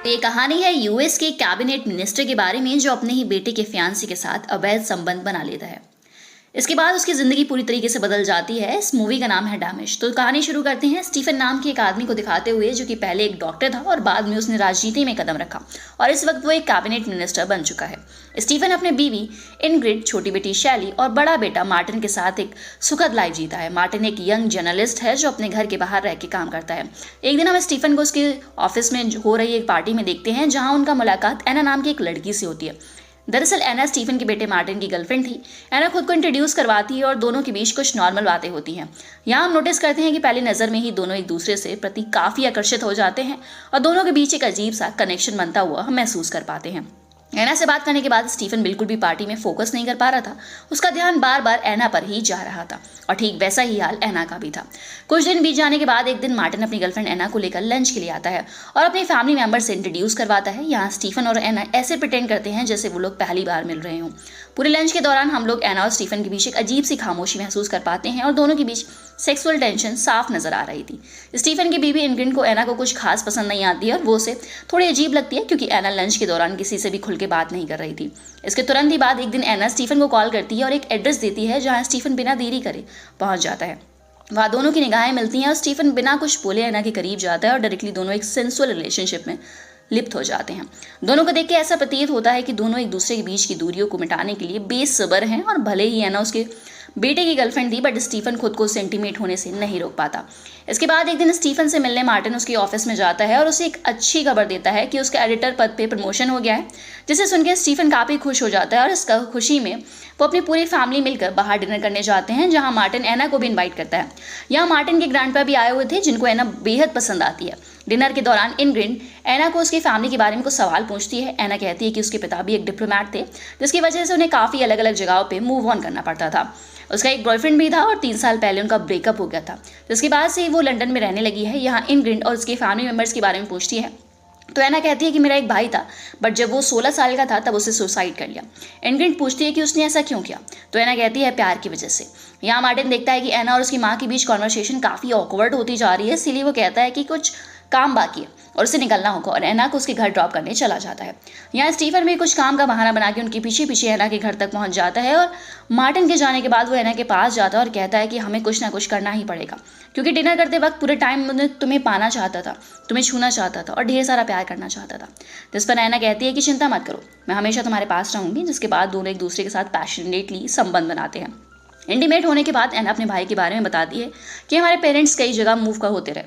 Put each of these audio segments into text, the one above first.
ये कहानी है यूएस के कैबिनेट मिनिस्टर के बारे में जो अपने ही बेटे के फियांसे के साथ अवैध संबंध बना लेता है। इसके बाद उसकी जिंदगी पूरी तरीके से बदल जाती है। इस मूवी का नाम है डैमेज। तो कहानी शुरू करते हैं स्टीफन नाम के एक आदमी को दिखाते हुए जो कि पहले एक डॉक्टर था और बाद में उसने राजनीति में कदम रखा और इस वक्त वो एक कैबिनेट मिनिस्टर बन चुका है। स्टीफन अपने बीवी इनग्रिड, छोटी बेटी शैली और बड़ा बेटा मार्टिन के साथ एक सुखद लाइफ जीता है। मार्टिन एक यंग जर्नलिस्ट है जो अपने घर के बाहर रह के काम करता है। एक दिन हम स्टीफन को उसके ऑफिस में हो रही एक पार्टी में देखते हैं जहां उनका मुलाकात एना नाम की एक लड़की से होती है। दरअसल एना स्टीफन के बेटे मार्टिन की गर्लफ्रेंड थी। एना खुद को इंट्रोड्यूस करवाती है और दोनों के बीच कुछ नॉर्मल बातें होती हैं। यहाँ हम नोटिस करते हैं कि पहली नज़र में ही दोनों एक दूसरे से प्रति काफ़ी आकर्षित हो जाते हैं और दोनों के बीच एक अजीब सा कनेक्शन बनता हुआ हम महसूस कर पाते हैं। एना से बात करने के बाद स्टीफन बिल्कुल भी पार्टी में फोकस नहीं कर पा रहा था। उसका ध्यान बार बार एना पर ही जा रहा था और ठीक वैसा ही हाल एना का भी था। कुछ दिन बीत जाने के बाद एक दिन मार्टिन अपनी गर्लफ्रेंड एना को लेकर लंच के लिए आता है और अपने फैमिली मेंबर से इंट्रोड्यूस करवाता है। यहाँ स्टीफन और एना ऐसे प्रिटेंड करते हैं जैसे वो लोग पहली बार मिल रहे हों। पूरे लंच के दौरान हम लोग एना और स्टीफन के बीच एक अजीब सी खामोशी महसूस कर पाते हैं और दोनों के बीच सेक्सुअल टेंशन साफ नजर आ रही थी। स्टीफन की बीवी इनग्रिड को एना को कुछ खास पसंद नहीं आती है और वो उसे थोड़ी अजीब लगती है क्योंकि एना लंच के दौरान किसी से भी खुल के बात नहीं कर रही थी। इसके तुरंत ही बाद एक दिन एना स्टीफन को कॉल करती है और एक एड्रेस देती है जहां स्टीफन बिना देरी करे पहुंच जाता है। वहाँ दोनों की निगाहें मिलती हैं और स्टीफन बिना कुछ बोले एना के करीब जाता है और डायरेक्टली दोनों एक सेंसुअल रिलेशनशिप में लिप्त हो जाते हैं। दोनों को देख के ऐसा प्रतीत होता है कि दोनों एक दूसरे के बीच की दूरियों को मिटाने के लिए बेसब्र हैं और भले ही एना उसके बेटे की गर्लफ्रेंड थी बट स्टीफन खुद को सेंटीमेट होने से नहीं रोक पाता। इसके बाद एक दिन स्टीफन से मिलने मार्टिन उसके ऑफिस में जाता है और उसे एक अच्छी खबर देता है कि उसका एडिटर पद पे प्रमोशन हो गया है, जिसे सुनकर स्टीफन काफ़ी खुश हो जाता है और इस खुशी में वो अपनी पूरी फैमिली मिलकर बाहर डिनर करने जाते हैं जहां मार्टिन एना को भी इनवाइट करता है। यहाँ मार्टिन के ग्रैंडपा भी आए हुए थे जिनको एना बेहद पसंद आती है। डिनर के दौरान इनग्रिड एना को उसकी फैमिली के बारे में कुछ सवाल पूछती है। एना कहती है कि उसके पिता भी एक डिप्लोमैट थे जिसकी वजह से उन्हें काफ़ी अलग अलग जगहों पे मूव ऑन करना पड़ता था। उसका एक बॉयफ्रेंड भी था और 3 साल पहले उनका ब्रेकअप हो गया था, जिसके बाद से वो लंदन में रहने लगी है। यहाँ इनग्रिड और उसके फैमिली मेम्बर्स के बारे में पूछती है तो एना कहती है कि मेरा एक भाई था बट जब वो 16 साल का था तब उसने सुसाइड कर लिया। इनग्रिड पूछती है कि उसने ऐसा क्यों किया तो एना कहती है प्यार की वजह से। यहाँ मार्टिन देखता है कि एना और उसकी माँ के बीच कॉन्वर्सेशन काफ़ी ऑकवर्ड होती जा रही है, इसीलिए वो कहता है कि कुछ काम बाकी है और उसे निकलना होगा और एना को उसके घर ड्रॉप करने चला जाता है। यहाँ स्टीफन भी कुछ काम का बहाना बना के उनके पीछे पीछे एना के घर तक पहुँच जाता है और मार्टिन के जाने के बाद वो एना के पास जाता है और कहता है कि हमें कुछ ना कुछ करना ही पड़ेगा क्योंकि डिनर करते वक्त पूरे टाइम तुम्हें पाना चाहता था, तुम्हें छूना चाहता था और ढेर सारा प्यार करना चाहता था। जिस पर एना कहती है कि चिंता मत करो, मैं हमेशा तुम्हारे पास रहूंगी। जिसके बाद दोनों एक दूसरे के साथ पैशनेटली संबंध बनाते हैं। इंटीमेट होने के बाद एना अपने भाई के बारे में बताती है कि हमारे पेरेंट्स कई जगह मूव कर होते रहे,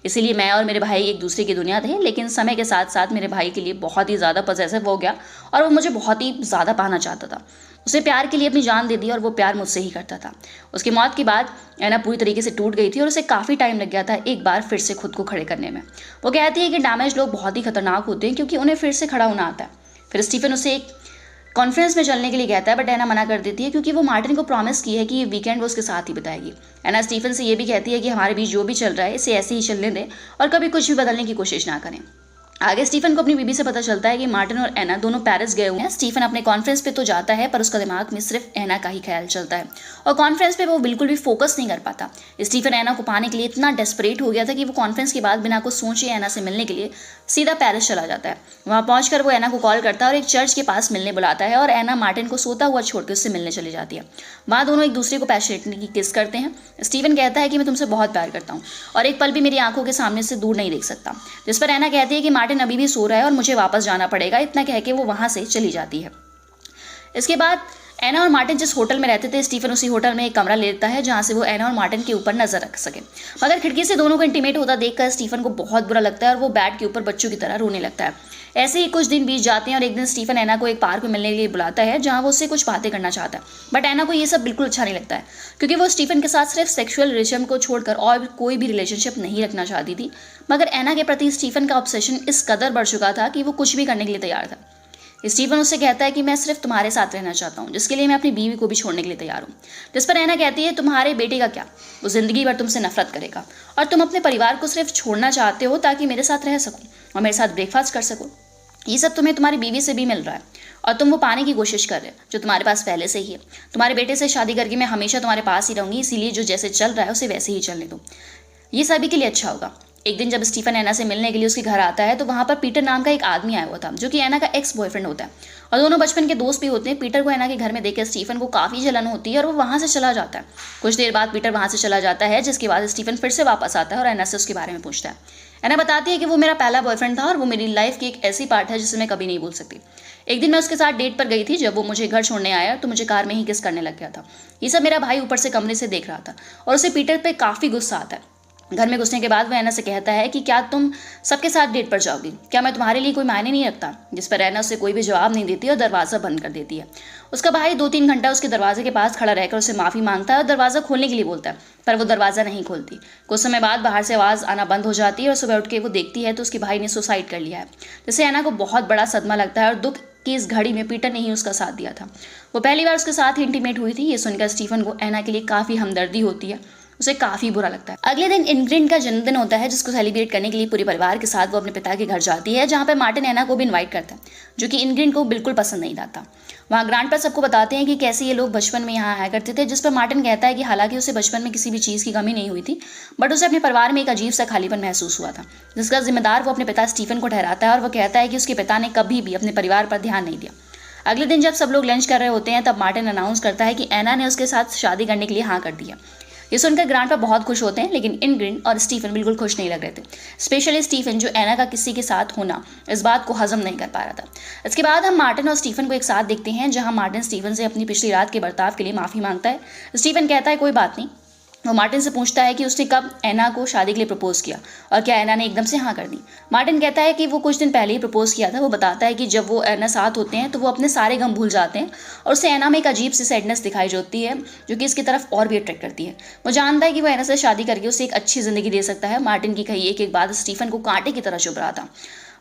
इसीलिए मैं और मेरे भाई एक दूसरे की दुनिया थे, लेकिन समय के साथ साथ मेरे भाई के लिए बहुत ही ज़्यादा पॉसेसिव हो गया और वो मुझे बहुत ही ज़्यादा पाना चाहता था। उसे प्यार के लिए अपनी जान दे दी और वो प्यार मुझसे ही करता था। उसकी मौत के बाद एना पूरी तरीके से टूट गई थी और उसे काफ़ी टाइम लग गया था एक बार फिर से खुद को खड़े करने में। वो कहती है कि डैमेज लोग बहुत ही खतरनाक होते हैं क्योंकि उन्हें फिर से खड़ा होना आता है। फिर स्टीफन उसे एक कॉन्फ्रेंस में चलने के लिए कहता है बट एना मना कर देती है क्योंकि वो मार्टिन को प्रॉमिस की है कि ये वीकेंड वो उसके साथ ही बिताएगी। एना स्टीफन से ये भी कहती है कि हमारे बीच जो भी चल रहा है इसे ऐसे ही चलने दें और कभी कुछ भी बदलने की कोशिश ना करें। आगे स्टीफन को अपनी बीबी से पता चलता है कि मार्टिन और एना दोनों पेरिस गए हुए हैं। स्टीफन अपने कॉन्फ्रेंस पे तो जाता है पर उसका दिमाग में सिर्फ एना का ही ख्याल चलता है और कॉन्फ्रेंस पे वो बिल्कुल भी फोकस नहीं कर पाता। स्टीफन एना को पाने के लिए इतना डेस्परेट हो गया था कि वो कॉन्फ्रेंस के बाद बिना कुछ सोचे एना से मिलने के लिए सीधा पेरिस चला जाता है। वहाँ पहुंचकर वो एना को कॉल करता है और एक चर्च के पास मिलने बुलाता है और एना मार्टिन को सोता हुआ छोड़ के उससे मिलने चली जाती है। वहाँ दोनों एक दूसरे को पैशनेटली किस करते हैं। स्टीफन कहता है कि मैं तुमसे बहुत प्यार करता हूँ और एक पल भी मेरी आंखों के सामने से दूर नहीं देख सकता। जिस पर एना कहती है कि मार्टिन अभी भी सो रहा है और मुझे वापस जाना पड़ेगा। इतना कह के वो वहाँ से चली जाती है। इसके बाद एना और मार्टिन जिस होटल में रहते थे स्टीफन उसी होटल में एक कमरा ले लेता है जहाँ से वो एना और मार्टिन के ऊपर नजर रख सके। मगर खिड़की से दोनों को इंटीमेट होता देखकर स्टीफन को बहुत बुरा लगता है और वो बेड के ऊपर बच्चों की तरह रोने लगता है। ऐसे ही कुछ दिन बीत जाते हैं और एक दिन स्टीफन एना को एक पार्क में मिलने के लिए बुलाता है जहाँ वो उससे कुछ बातें करना चाहता है। बट एना को ये सब बिल्कुल अच्छा नहीं लगता है क्योंकि वो स्टीफन के साथ सिर्फ सेक्सुअल रिलेशन को छोड़कर और कोई भी रिलेशनशिप नहीं रखना चाहती थी। मगर एना के प्रति स्टीफन का ऑब्सेशन इस कदर बढ़ चुका था कि वो कुछ भी करने के लिए तैयार था। स्टीफन उससे कहता है कि मैं सिर्फ तुम्हारे साथ रहना चाहता हूँ, जिसके लिए मैं अपनी बीवी को भी छोड़ने के लिए तैयार हूँ। जिस पर एना कहती है तुम्हारे बेटे का क्या, वो जिंदगी भर तुमसे नफरत करेगा और तुम अपने परिवार को सिर्फ छोड़ना चाहते हो ताकि मेरे साथ रह सको और मेरे साथ ब्रेकफास्ट कर सको। ये सब तुम्हें तुम्हारी बीवी से भी मिल रहा है और तुम वो पाने की कोशिश कर रहे हो जो तुम्हारे पास पहले से ही है। तुम्हारे बेटे से शादी करके मैं हमेशा तुम्हारे पास ही रहूंगी, इसीलिए जो जैसे चल रहा है उसे वैसे ही चलने दो, ये सभी के लिए अच्छा होगा। एक दिन जब स्टीफन एना से मिलने के लिए उसके घर आता है तो वहाँ पर पीटर नाम का एक आदमी आया हुआ था जो कि एना का एक्स बॉयफ्रेंड होता है और दोनों बचपन के दोस्त भी होते हैं। पीटर को एना के घर में देखकर स्टीफन को काफ़ी जलन होती है और वो वहाँ से चला जाता है। कुछ देर बाद पीटर वहाँ से चला जाता है, जिसके बाद स्टीफन फिर से वापस आता है और एना से उसके बारे में पूछता है। एना बताती है कि वो मेरा पहला बॉयफ्रेंड था और वो मेरी लाइफ की एक ऐसी पार्ट है जिसे मैं कभी नहीं भूल सकती। एक दिन मैं उसके साथ डेट पर गई थी। जब वो मुझे घर छोड़ने आया तो मुझे कार में ही किस करने लग गया था। ये सब मेरा भाई ऊपर से कमरे से देख रहा था और उसे पीटर पे काफ़ी गुस्सा आता है। घर में घुसने के बाद वह एना से कहता है कि क्या तुम सबके साथ डेट पर जाओगी, क्या मैं तुम्हारे लिए कोई मायने नहीं रखता। जिस पर एना उसे कोई भी जवाब नहीं देती और दरवाज़ा बंद कर देती है। उसका भाई 2-3 घंटा उसके दरवाजे के पास खड़ा रहकर उसे माफ़ी मांगता है और दरवाज़ा खोलने के लिए बोलता है, पर वो दरवाज़ा नहीं खोलती। कुछ समय बाद बाहर से आवाज़ आना बंद हो जाती है और सुबह उठ के वो देखती है तो उसके भाई ने सुसाइड कर लिया है, जिससे एना को बहुत बड़ा सदमा लगता है और दुख कि इस घड़ी में पीटर ने ही उसका साथ दिया था। वो पहली बार उसके साथ ही इंटीमेट हुई थी। ये सुनकर स्टीफन को एना के लिए काफ़ी हमदर्दी होती है, उसे काफ़ी बुरा लगता है। अगले दिन इनग्रिड का जन्मदिन होता है, जिसको सेलिब्रेट करने के लिए पूरे परिवार के साथ वो अपने पिता के घर जाती है, जहाँ पर मार्टिन एना को भी इनवाइट करता है, जो कि इनग्रिड को बिल्कुल पसंद नहीं आता। वहाँ ग्रांड पर सबको बताते हैं कि कैसे ये लोग बचपन में यहाँ आया करते थे, जिस पर मार्टिन कहता है कि हालांकि उसे बचपन में किसी भी चीज़ की कमी नहीं हुई थी, बट उसे अपने परिवार में एक अजीब सा खालीपन महसूस हुआ था, जिसका जिम्मेदार वो अपने पिता स्टीफन को ठहराता है और वो कहता है कि उसके पिता ने कभी भी अपने परिवार पर ध्यान नहीं दिया। अगले दिन जब सब लोग लंच कर रहे होते हैं तब मार्टिन अनाउंस करता है कि एना ने उसके साथ शादी करने के लिए हाँ कर दिया। ये सुनकर ग्रांडपा बहुत खुश होते हैं, लेकिन इनग्रिड और स्टीफन बिल्कुल खुश नहीं लग रहे थे। स्पेशली स्टीफन, जो एना का किसी के साथ होना इस बात को हजम नहीं कर पा रहा था। इसके बाद हम मार्टिन और स्टीफन को एक साथ देखते हैं, जहां मार्टिन स्टीफन से अपनी पिछली रात के बर्ताव के लिए माफ़ी मांगता है। स्टीफन कहता है कोई बात नहीं। वो मार्टिन से पूछता है कि उसने कब एना को शादी के लिए प्रपोज किया और क्या एना ने एकदम से हाँ कर दी। मार्टिन कहता है कि वो कुछ दिन पहले ही प्रपोज किया था। वो बताता है कि जब वो एना साथ होते हैं तो वो अपने सारे गम भूल जाते हैं और उसे एना में एक अजीब सी सैडनेस दिखाई देती है, जो कि इसकी तरफ और भी अट्रैक्ट करती है। वो जानता है कि वो एना से शादी करके उसे एक अच्छी ज़िंदगी दे सकता है। मार्टिन की कही एक बात स्टीफन को कांटे की तरह चुभ रहा था,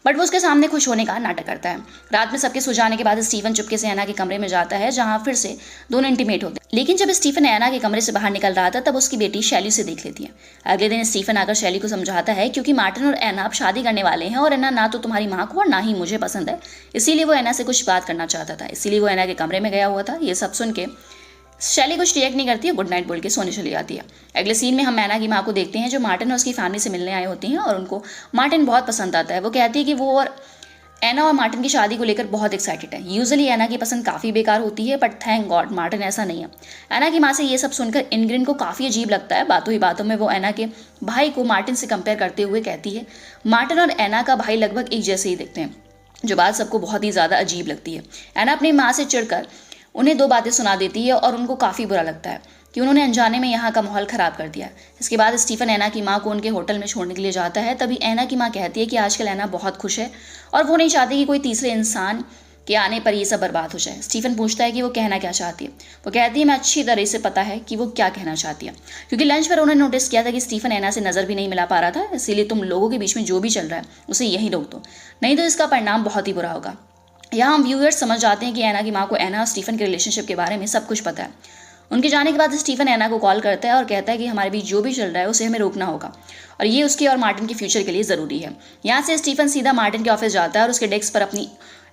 बट वो उसके सामने खुश होने का नाटक करता है। रात में सबके सो जाने के बाद स्टीफन चुपके से एना के कमरे में जाता है, जहां फिर से दोनों इंटीमेट होते हैं। लेकिन जब स्टीफन एना के कमरे से बाहर निकल रहा था तब उसकी बेटी शैली से देख लेती है। अगले दिन स्टीफन आकर शैली को समझाता है क्योंकि मार्टिन और एना अब शादी करने वाले हैं और एना ना तो तुम्हारी माँ को और ना ही मुझे पसंद है, इसीलिए वो एना से कुछ बात करना चाहता था, इसीलिए वो एना के कमरे में गया हुआ था। ये सब सुन के शैली कुछ रिएक्ट नहीं करती है, गुड नाइट बोल के सोने चली जाती है। अगले सीन में हम एना की माँ को देखते हैं, जो मार्टिन और उसकी फैमिली से मिलने आए होती हैं और उनको मार्टिन बहुत पसंद आता है। वो कहती है कि वो और एना और मार्टिन की शादी को लेकर बहुत एक्साइटेड है। यूजुअली एना की पसंद काफ़ी बेकार होती है, बट थैंक गॉड मार्टिन ऐसा नहीं है। एना की माँ से ये सब सुनकर इनग्रिड को काफ़ी अजीब लगता है। बातों ही बातों में वो एना के भाई को मार्टिन से कंपेयर करते हुए कहती है मार्टिन और एना का भाई लगभग एक जैसे ही दिखते हैं, जो बात सबको बहुत ही ज़्यादा अजीब लगती है। एना अपनी माँ से चिढ़कर उन्हें 2 बातें सुना देती है और उनको काफ़ी बुरा लगता है कि उन्होंने अनजाने में यहाँ का माहौल ख़राब कर दिया। इसके बाद स्टीफन एना की माँ को उनके होटल में छोड़ने के लिए जाता है। तभी एना की माँ कहती है कि आजकल एना बहुत खुश है और वो नहीं चाहती कि कोई तीसरे इंसान के आने पर ये सब बर्बाद हो जाए। स्टीफन पूछता है कि वो कहना क्या चाहती है। वो कहती है मैं अच्छी तरह से पता है कि वो क्या कहना चाहती है, क्योंकि लंच पर उन्होंने नोटिस किया था कि स्टीफन एना से नज़र भी नहीं मिला पा रहा था। इसीलिए तुम लोगों के बीच में जो भी चल रहा है उसे यहीं रोक दो, नहीं तो इसका परिणाम बहुत ही बुरा होगा। यहाँ हम व्यूअर्स समझ जाते हैं कि एना की माँ को एना और स्टीफन के रिलेशनशिप के बारे में सब कुछ पता है। उनके जाने के बाद स्टीफन एना को कॉल करता है और कहता है कि हमारे बीच जो भी चल रहा है उसे हमें रोकना होगा और ये उसके और मार्टिन के फ्यूचर के लिए ज़रूरी है। यहाँ से स्टीफन सीधा मार्टिन के ऑफिस जाता है और उसके डेस्क पर अपनी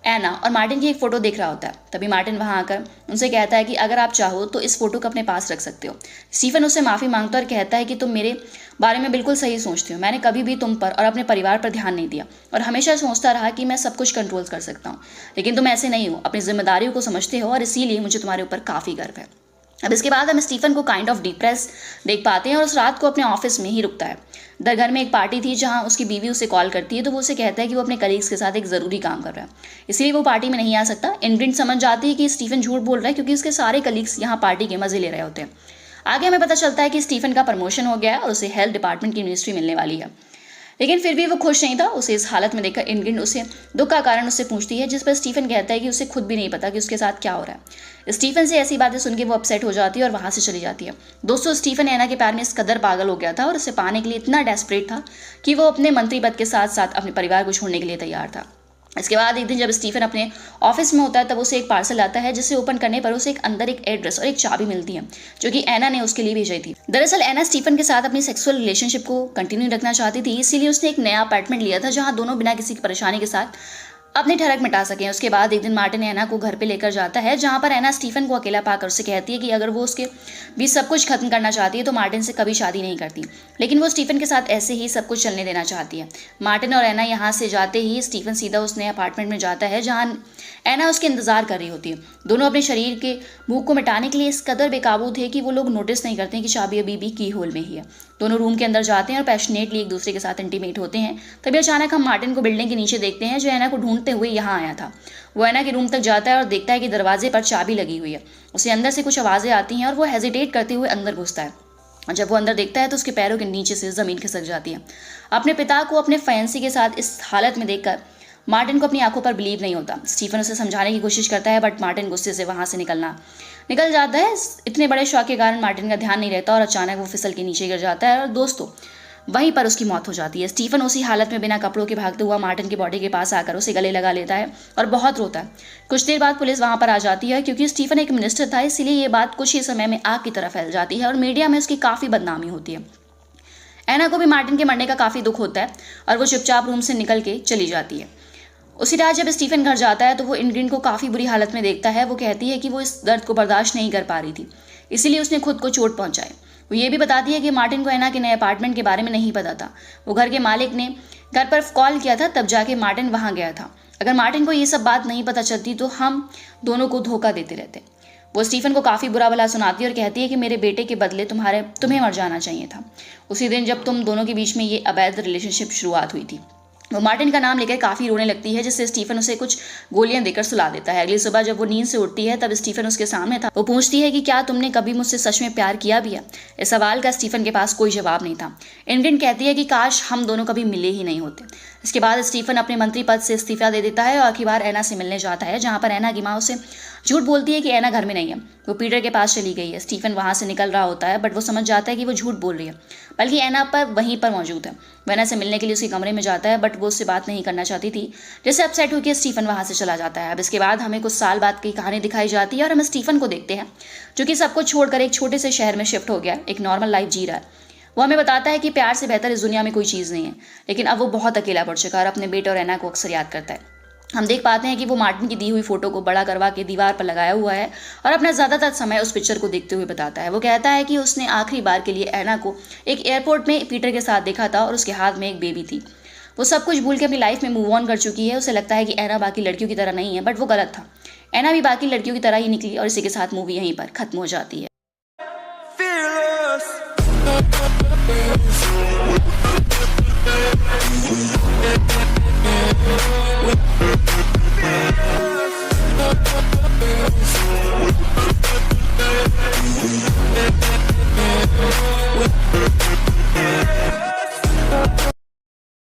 एना और मार्टिन की एक फ़ोटो देख रहा होता है। तभी मार्टिन वहाँ आकर उनसे कहता है कि अगर आप चाहो तो इस फोटो को अपने पास रख सकते हो। स्टीफन उससे माफ़ी मांगता है और कहता है कि तुम मेरे बारे में बिल्कुल सही सोचती हो। मैंने कभी भी तुम पर और अपने परिवार पर ध्यान नहीं दिया और हमेशा सोचता रहा कि मैं सब कुछ कंट्रोल कर सकता हूँ, लेकिन तुम ऐसे नहीं हो, अपनी जिम्मेदारियों को समझते हो और इसीलिए मुझे तुम्हारे ऊपर काफ़ी गर्व है। अब इसके बाद हम स्टीफन को काइंड ऑफ डिप्रेस देख पाते हैं और उस रात को अपने ऑफिस में ही रुकता है। घर में एक पार्टी थी जहां उसकी बीवी उसे कॉल करती है, तो वो उसे कहता है कि वो अपने कलीग्स के साथ एक ज़रूरी काम कर रहा है, इसलिए वो पार्टी में नहीं आ सकता। इनग्रिड समझ जाती है कि स्टीफन झूठ बोल रहा है क्योंकि उसके सारे कलीग्स यहाँ पार्टी के मज़े ले रहे होते हैं। आगे हमें पता चलता है कि स्टीफन का प्रमोशन हो गया है और उसे हेल्थ डिपार्टमेंट की मिनिस्ट्री मिलने वाली है, लेकिन फिर भी वो खुश नहीं था। उसे इस हालत में देखकर इनग्रिड उसे दुख का कारण उससे पूछती है, जिस पर स्टीफन कहता है कि उसे खुद भी नहीं पता कि उसके साथ क्या हो रहा है। स्टीफन से ऐसी बातें सुन के वो अपसेट हो जाती है और वहाँ से चली जाती है। दोस्तों, स्टीफन एना के प्यार में इस कदर पागल हो गया था और उसे पाने के लिए इतना डेस्परेट था कि वो अपने मंत्री पद के साथ साथ अपने परिवार को छोड़ने के लिए तैयार था। इसके बाद एक दिन जब स्टीफन अपने ऑफिस में होता है तब उसे एक पार्सल आता है, जिसे ओपन करने पर उसे अंदर एक एड्रेस और एक चाबी मिलती है, जो कि एना ने उसके लिए भेजी थी। दरअसल एना स्टीफन के साथ अपनी सेक्सुअल रिलेशनशिप को कंटिन्यू रखना चाहती थी, इसीलिए उसने एक नया अपार्टमेंट लिया था जहां दोनों बिना किसी की परेशानी के साथ अपनी ठरक मिटा सकें। उसके बाद एक दिन मार्टिन एना को घर पे लेकर जाता है, जहाँ पर एना स्टीफन को अकेला पाकर उसे कहती है कि अगर वो उसके बीच सब कुछ खत्म करना चाहती है तो मार्टिन से कभी शादी नहीं करती, लेकिन वो स्टीफन के साथ ऐसे ही सब कुछ चलने देना चाहती है। मार्टिन और एना यहाँ से जाते ही स्टीफन सीधा उस नए अपार्टमेंट में जाता है जहाँ एना उसके इंतजार कर रही होती है। दोनों अपने शरीर के भूख को मिटाने के लिए इस कदर बेकाबू थे कि वो लोग नोटिस नहीं करते कि चाबी अभी भी की होल में ही है। दोनों रूम के अंदर जाते हैं और पैशनेटली एक दूसरे के साथ इंटीमेट होते हैं। तभी अचानक हम मार्टिन को बिल्डिंग के नीचे देखते हैं, जो एना को ढूंढते हुए यहाँ आया था। वो एना के रूम तक जाता है और देखता है कि दरवाजे पर चाबी लगी हुई है। उसे अंदर से कुछ आवाज़ें आती हैं और वो हेजिटेट करते हुए अंदर घुसता है। और जब वो अंदर देखता है तो उसके पैरों के नीचे से ज़मीन खिसक जाती है। अपने पिता को अपने फैंसी के साथ इस हालत में देखकर मार्टिन को अपनी आंखों पर बिलीव नहीं होता। स्टीफन उसे समझाने की कोशिश करता है, बट मार्टिन गुस्से से वहाँ से निकल जाता है। इतने बड़े शॉक के कारण मार्टिन का ध्यान नहीं रहता और अचानक वो फिसल के नीचे गिर जाता है और दोस्तों वहीं पर उसकी मौत हो जाती है। स्टीफन उसी हालत में बिना कपड़ों के भागते हुआ मार्टिन की बॉडी के पास आकर उसे गले लगा लेता है और बहुत रोता है। कुछ देर बाद पुलिस वहां पर आ जाती है। क्योंकि स्टीफन एक मिनिस्टर था, इसीलिए ये बात कुछ ही समय में आग की तरह फैल जाती है और मीडिया में उसकी काफ़ी बदनामी होती है। एना को भी मार्टिन के मरने का काफ़ी दुख होता है और वो चुपचाप रूम से निकल के चली जाती है। उसी रात जब स्टीफन घर जाता है तो वो इंग्रिड को काफ़ी बुरी हालत में देखता है। वो कहती है कि वो इस दर्द को बर्दाश्त नहीं कर पा रही थी, इसीलिए उसने खुद को चोट पहुंचाई। वो ये भी बताती है कि मार्टिन को एना के नए अपार्टमेंट के बारे में नहीं पता था। वो घर के मालिक ने घर पर कॉल किया था, तब जाके मार्टिन वहाँ गया था। अगर मार्टिन को ये सब बात नहीं पता चलती तो हम दोनों को धोखा देते रहते। वो स्टीफन को काफ़ी बुरा भला सुनाती है और कहती है कि मेरे बेटे के बदले तुम्हें मर जाना चाहिए था, उसी दिन जब तुम दोनों के बीच में ये अवैध रिलेशनशिप शुरुआत हुई थी। वो मार्टिन का नाम लेकर काफ़ी रोने लगती है, जिससे स्टीफन उसे कुछ गोलियां देकर सुला देता है। अगली सुबह जब वो नींद से उठती है तब स्टीफन उसके सामने था। वो पूछती है कि क्या तुमने कभी मुझसे सच में प्यार किया भी है। इस सवाल का स्टीफन के पास कोई जवाब नहीं था। इंग्रिड कहती है कि काश हम दोनों कभी मिले ही नहीं होते। इसके बाद स्टीफन अपने मंत्री पद से इस्तीफा दे देता है और आखिर बार एना से मिलने जाता है, जहाँ पर एना की माँ उसे झूठ बोलती है कि एना घर में नहीं है, वो पीटर के पास चली गई है। स्टीफन वहाँ से निकल रहा होता है, बट वो समझ जाता है कि वो झूठ बोल रही है, बल्कि एना पर वहीं पर मौजूद है। वो एना से मिलने के लिए उसके कमरे में जाता है, बट वो उससे बात नहीं करना चाहती थी, जिससे अपसेट होकर स्टीफन वहाँ से चला जाता है। अब इसके बाद हमें कुछ साल बाद की कहानी दिखाई जाती है और हम स्टीफन को देखते हैं, जो कि सब कुछ छोड़कर एक छोटे से शहर में शिफ्ट हो गया, एक नॉर्मल लाइफ जी रहा है। वो हमें बताता है कि प्यार से बेहतर इस दुनिया में कोई चीज़ नहीं है, लेकिन अब वो बहुत अकेला पड़ चुका है और अपने बेटे और एना को अक्सर याद करता है। हम देख पाते हैं कि वो मार्टिन की दी हुई फोटो को बड़ा करवा के दीवार पर लगाया हुआ है और अपना ज़्यादातर समय उस पिक्चर को देखते हुए बताता है। वो कहता है कि उसने आखिरी बार के लिए एना को एक एयरपोर्ट में पीटर के साथ देखा था और उसके हाथ में एक बेबी थी। वो सब कुछ भूल के अपनी लाइफ में मूव ऑन कर चुकी है। उसे लगता है कि एना बाकी लड़कियों की तरह नहीं है, बट वो गलत था। एना भी बाकी लड़कियों की तरह ही निकली और इसी के साथ मूवी यहीं पर खत्म हो जाती है। With